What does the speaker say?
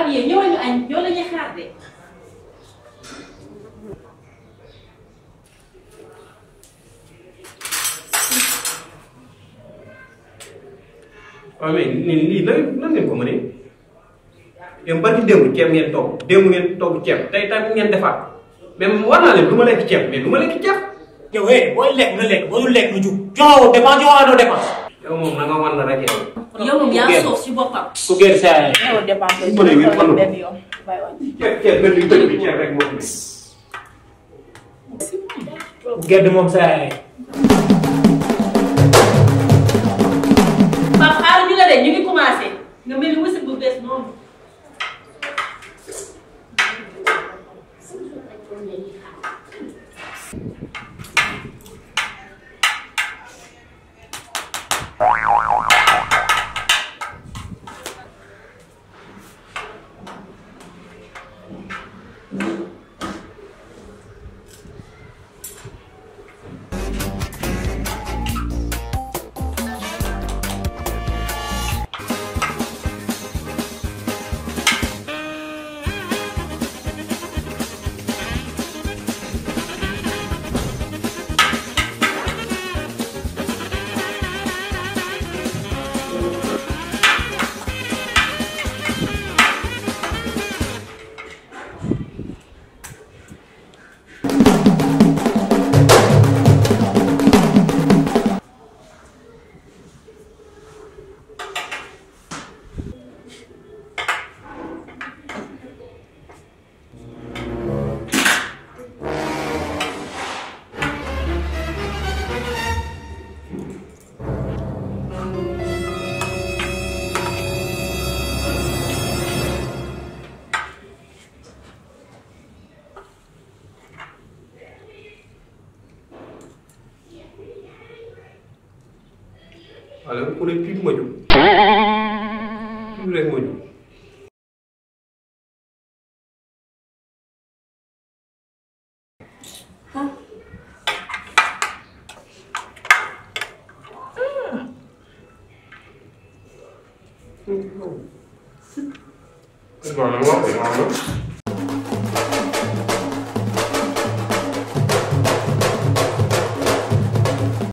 habillé ñëwal ñu añ yow la ñuy xaar de. waaw mais lii nan ngeen ko mënee yow bari démb ceeb ngeen togg ceeb tey tamit ngeen defaat mais war naa leen du ma lekk ceeb mais du ma lekk ceeb. yow booy lekk nga lekk boo dul lekk nga jug joxoo dépense joxoo dépense. yow moom na nga wan na rek yow. yow moom yaa soof si boppam. ku gën saa yi. yow dépense benn yoon. ceeb benn yu bëri bi ceeb rek moo fi. gerte moom saa yi. Pape xaaral ñu la de ñu ngi commencé nga mel ni wësën bu bees noonu. Wala ku ne tuuti ma jóg tuuti rek ma jóg. Bon,